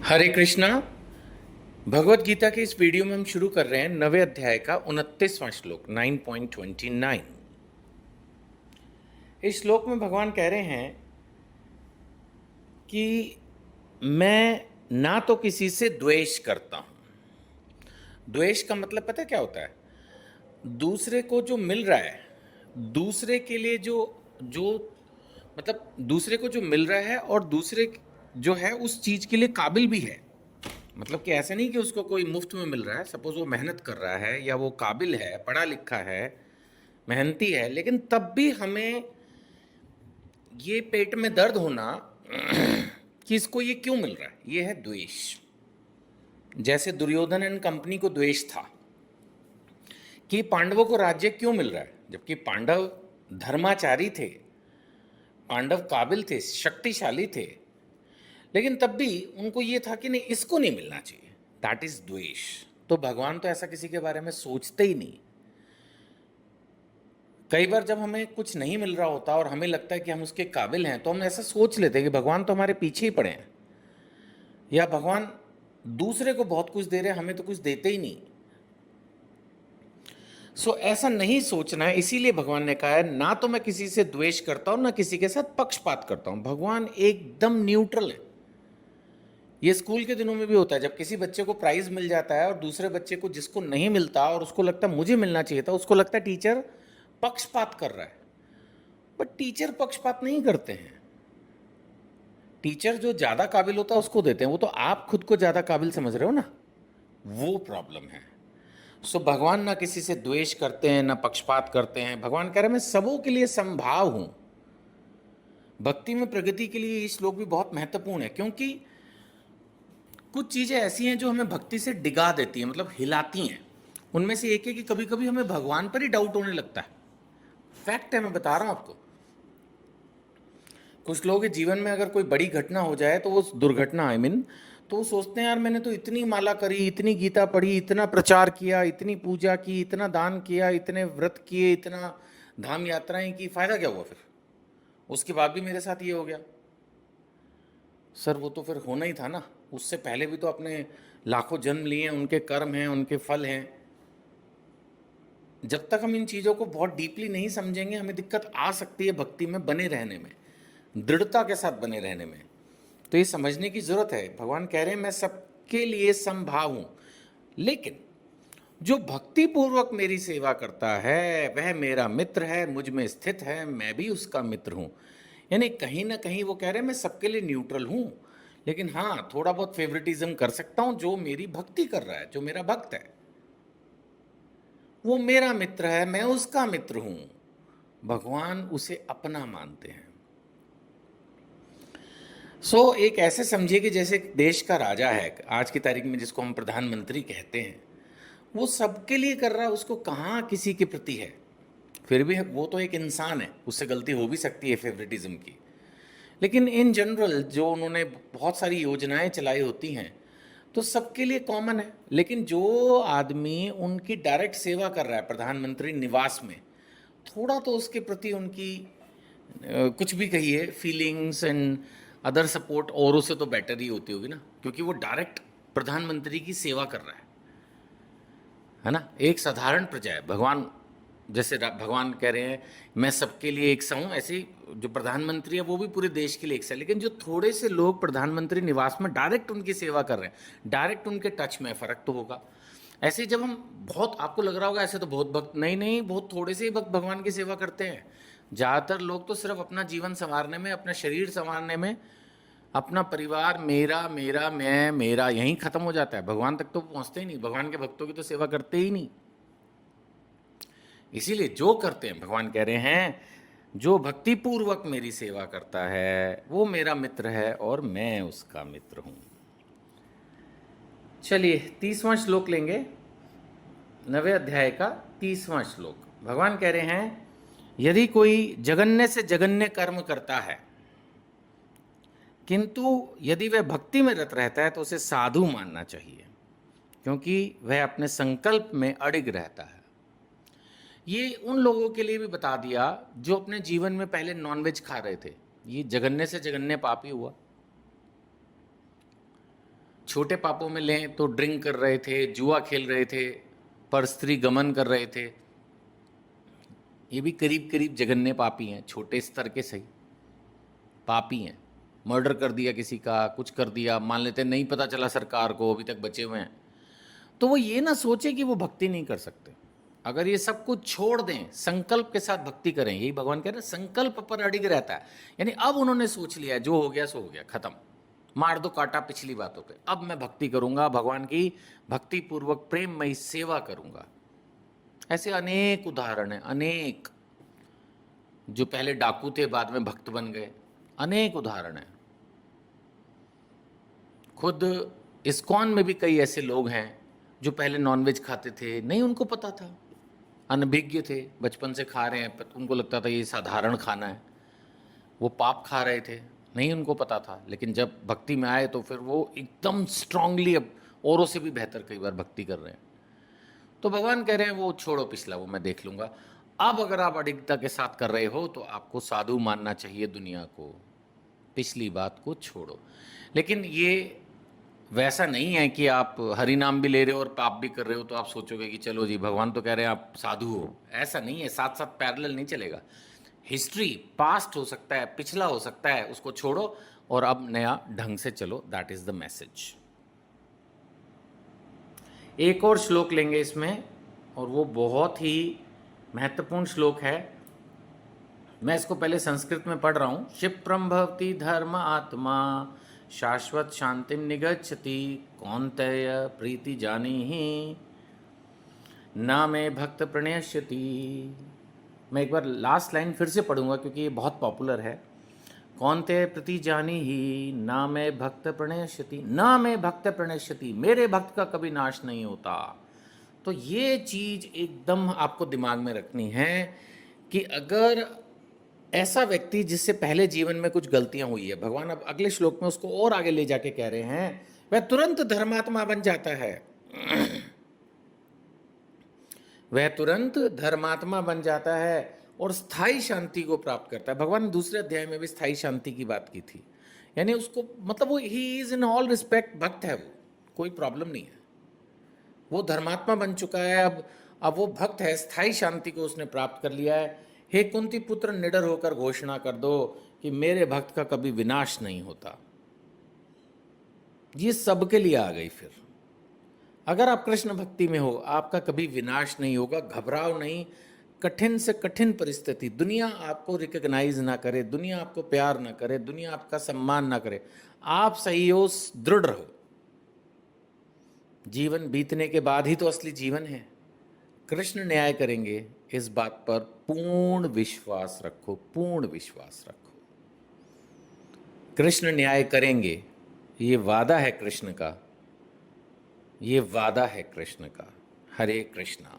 हरे कृष्णा। भगवत गीता के इस वीडियो में हम शुरू कर रहे हैं 9वें अध्याय का 29वां श्लोक 9.29। इस श्लोक में भगवान कह रहे हैं कि मैं ना तो किसी से द्वेष करता हूं। द्वेष का मतलब पता है क्या होता है? दूसरे को जो मिल रहा है, दूसरे के लिए जो जो मतलब दूसरे को जो मिल रहा है और दूसरे जो है उस चीज के लिए काबिल भी है। मतलब कि ऐसा नहीं कि उसको कोई मुफ्त में मिल रहा है। सपोज वो मेहनत कर रहा है या वो काबिल है, पढ़ा लिखा है, मेहनती है, लेकिन तब भी हमें ये पेट में दर्द होना कि इसको ये क्यों मिल रहा है, ये है द्वेष। जैसे दुर्योधन एंड कंपनी को द्वेष था कि पांडवों को राज्य क्यों मिल रहा है, जबकि पांडव धर्माचारी थे, पांडव काबिल थे, शक्तिशाली थे, लेकिन तब भी उनको ये था कि नहीं, इसको नहीं मिलना चाहिए। दैट इज द्वेष। तो भगवान तो ऐसा किसी के बारे में सोचते ही नहीं। कई बार जब हमें कुछ नहीं मिल रहा होता और हमें लगता है कि हम उसके काबिल हैं, तो हम ऐसा सोच लेते हैं कि भगवान तो हमारे पीछे ही पड़े हैं, या भगवान दूसरे को बहुत कुछ दे रहे हैं, हमें तो कुछ देते ही नहीं। ऐसा नहीं सोचना है। इसीलिए भगवान ने कहा है ना तो मैं किसी से द्वेष करता हूं, ना किसी के साथ पक्षपात करता हूं। भगवान एकदम न्यूट्रल है। ये स्कूल के दिनों में भी होता है, जब किसी बच्चे को प्राइज मिल जाता है और दूसरे बच्चे को जिसको नहीं मिलता और उसको लगता है मुझे मिलना चाहिए था, उसको लगता है टीचर पक्षपात कर रहा है। बट टीचर पक्षपात नहीं करते हैं। टीचर जो ज्यादा काबिल होता है उसको देते हैं। वो तो आप खुद को ज्यादा काबिल समझ रहे हो ना, वो प्रॉब्लम है। भगवान ना किसी से द्वेष करते हैं, ना पक्षपात करते हैं। भगवान कह रहे हैं मैं सबों के लिए समभाव हूं। भक्ति में प्रगति के लिए ये श्लोक भी बहुत महत्वपूर्ण है, क्योंकि कुछ चीजें ऐसी हैं जो हमें भक्ति से डिगा देती हैं, मतलब हिलाती हैं। उनमें से एक है कि कभी कभी हमें भगवान पर ही डाउट होने लगता है। फैक्ट है, मैं बता रहा हूं आपको। कुछ लोगों के जीवन में अगर कोई बड़ी घटना हो जाए तो वो दुर्घटना तो वो सोचते हैं यार मैंने तो इतनी माला करी, इतनी गीता पढ़ी, इतना प्रचार किया, इतनी पूजा की, इतना दान किया, इतने व्रत किए, इतना धाम यात्राएं की, फायदा क्या हुआ फिर? उसके बाद भी मेरे साथ ये हो गया। सर वो तो फिर होना ही था ना। उससे पहले भी तो अपने लाखों जन्म लिए हैं, उनके कर्म हैं, उनके फल हैं। जब तक हम इन चीज़ों को बहुत डीपली नहीं समझेंगे, हमें दिक्कत आ सकती है भक्ति में बने रहने में, दृढ़ता के साथ बने रहने में। तो ये समझने की जरूरत है। भगवान कह रहे हैं मैं सबके लिए समभाव हूं, लेकिन जो भक्ति पूर्वक मेरी सेवा करता है वह मेरा मित्र है, मुझ में स्थित है, मैं भी उसका मित्र हूं। यानी कहीं ना कहीं वो कह रहे हैं मैं सबके लिए न्यूट्रल हूं, लेकिन हाँ थोड़ा बहुत फेवरेटिज्म कर सकता हूं। जो मेरी भक्ति कर रहा है, जो मेरा भक्त है, वो मेरा मित्र है, मैं उसका मित्र हूं। भगवान उसे अपना मानते हैं। एक ऐसे समझिए कि जैसे देश का राजा है आज की तारीख में, जिसको हम प्रधानमंत्री कहते हैं, वो सबके लिए कर रहा है, उसको कहाँ किसी के प्रति है। फिर भी वो तो एक इंसान है, उससे गलती हो भी सकती है फेवरेटिज्म की। लेकिन इन जनरल जो उन्होंने बहुत सारी योजनाएं चलाई होती हैं तो सबके लिए कॉमन है। लेकिन जो आदमी उनकी डायरेक्ट सेवा कर रहा है प्रधानमंत्री निवास में, थोड़ा तो उसके प्रति उनकी कुछ भी कहिए फीलिंग्स एंड अदर सपोर्ट औरों से तो बेटर ही होती होगी ना, क्योंकि वो डायरेक्ट प्रधानमंत्री की सेवा कर रहा है ना। एक साधारण प्रजा है। भगवान जैसे भगवान कह रहे हैं मैं सबके लिए एक सा हूँ, ऐसे ही जो प्रधानमंत्री है वो भी पूरे देश के लिए एक सा है। लेकिन जो थोड़े से लोग प्रधानमंत्री निवास में डायरेक्ट उनकी सेवा कर रहे हैं, डायरेक्ट उनके टच में, फर्क तो होगा। ऐसे ही जब हम बहुत, आपको लग रहा होगा ऐसे तो बहुत भक्त, नहीं नहीं, बहुत थोड़े से ही भक्त भगवान की सेवा करते हैं। ज़्यादातर लोग तो सिर्फ अपना जीवन संवारने में, अपना शरीर संवारने में, अपना परिवार, मेरा मेरा मैं मेरा, यहीं खत्म हो जाता है। भगवान तक तो पहुंचते ही नहीं। भगवान के भक्तों की तो सेवा करते ही नहीं। इसीलिए जो करते हैं, भगवान कह रहे हैं जो भक्ति पूर्वक मेरी सेवा करता है वो मेरा मित्र है और मैं उसका मित्र हूं। चलिए 30वां श्लोक लेंगे, 9वें अध्याय का 30वां श्लोक। भगवान कह रहे हैं यदि कोई जगन्य से जगन्य कर्म करता है, किंतु यदि वह भक्ति में रत रहता है तो उसे साधु मानना चाहिए, क्योंकि वह अपने संकल्प में अडिग रहता है। ये उन लोगों के लिए भी बता दिया जो अपने जीवन में पहले नॉनवेज खा रहे थे। ये जगन्य से जगन्य पापी हुआ। छोटे पापों में लें तो ड्रिंक कर रहे थे, जुआ खेल रहे थे, पर स्त्री गमन कर रहे थे। ये भी करीब करीब जघन्य पापी हैं, छोटे स्तर के सही पापी हैं। मर्डर कर दिया किसी का, कुछ कर दिया, मान लेते हैं नहीं पता चला सरकार को, अभी तक बचे हुए हैं, तो वो ये ना सोचे कि वो भक्ति नहीं कर सकते। अगर ये सब कुछ छोड़ दें, संकल्प के साथ भक्ति करें, यही भगवान कह रहे हैं, संकल्प पर अडिग रहता है। यानी अब उन्होंने सोच लिया, जो हो गया सो हो गया, खत्म, मार दो कांटा पिछली बातों पे, अब मैं भक्ति करूंगा, भगवान की भक्ति पूर्वक प्रेममयी सेवा करूंगा। ऐसे अनेक उदाहरण हैं, अनेक, जो पहले डाकू थे बाद में भक्त बन गए, अनेक उदाहरण हैं। खुद इस्कॉन में भी कई ऐसे लोग हैं जो पहले नॉनवेज खाते थे, नहीं उनको पता था, अनभिज्ञ थे, बचपन से खा रहे हैं, उनको लगता था ये साधारण खाना है, वो पाप खा रहे थे, नहीं उनको पता था। लेकिन जब भक्ति में आए तो फिर वो एकदम स्ट्रांगली अब औरों से भी बेहतर कई बार भक्ति कर रहे हैं। तो भगवान कह रहे हैं वो छोड़ो पिछला, वो मैं देख लूँगा। अब अगर आप अडिगता के साथ कर रहे हो तो आपको साधु मानना चाहिए दुनिया को, पिछली बात को छोड़ो। लेकिन ये वैसा नहीं है कि आप हरि नाम भी ले रहे हो और पाप भी कर रहे हो तो आप सोचोगे कि चलो जी भगवान तो कह रहे हैं आप साधु हो, ऐसा नहीं है। साथ साथ पैरेलल नहीं चलेगा। हिस्ट्री, पास्ट हो सकता है, पिछला हो सकता है, उसको छोड़ो और अब नया ढंग से चलो, दैट इज द मैसेज। एक और श्लोक लेंगे इसमें, और वो बहुत ही महत्वपूर्ण श्लोक है। मैं इसको पहले संस्कृत में पढ़ रहा हूँ। क्षिप्रम भवति धर्म आत्मा शाश्वत शांतिम निगच्छति कौन्तेय प्रीति जानीहि न मे भक्त प्रणश्यति। मैं एक बार लास्ट लाइन फिर से पढ़ूंगा क्योंकि ये बहुत पॉपुलर है। कौन्तेय प्रीति जानीहि न मे भक्त प्रणश्यति, न मे भक्त प्रणश्यति, मेरे भक्त का कभी नाश नहीं होता। तो ये चीज़ एकदम आपको दिमाग में रखनी है कि अगर ऐसा व्यक्ति जिससे पहले जीवन में कुछ गलतियां हुई है, भगवान अब अगले श्लोक में उसको और आगे ले जाके कह रहे हैं, वह तुरंत धर्मात्मा बन जाता है। वह तुरंत धर्मात्मा बन जाता है और स्थायी शांति को प्राप्त करता है। भगवान ने दूसरे अध्याय में भी स्थायी शांति की बात की थी। यानी उसको मतलब वो he is in all respect भक्त है, वो कोई प्रॉब्लम नहीं है, वो धर्मात्मा बन चुका है। अब वो भक्त है, स्थायी शांति को उसने प्राप्त कर लिया है। हे कुंती पुत्र, निडर होकर घोषणा कर दो कि मेरे भक्त का कभी विनाश नहीं होता। ये सबके लिए आ गई। फिर अगर आप कृष्ण भक्ति में हो, आपका कभी विनाश नहीं होगा। घबराओ नहीं। कठिन से कठिन परिस्थिति, दुनिया आपको रिकॉग्नाइज ना करे, दुनिया आपको प्यार ना करे, दुनिया आपका सम्मान ना करे, आप सही हो, दृढ़ रहो। जीवन बीतने के बाद ही तो असली जीवन है। कृष्ण न्याय करेंगे, इस बात पर पूर्ण विश्वास रखो, पूर्ण विश्वास रखो। कृष्ण न्याय करेंगे, ये वादा है कृष्ण का, ये वादा है कृष्ण का। हरे कृष्णा।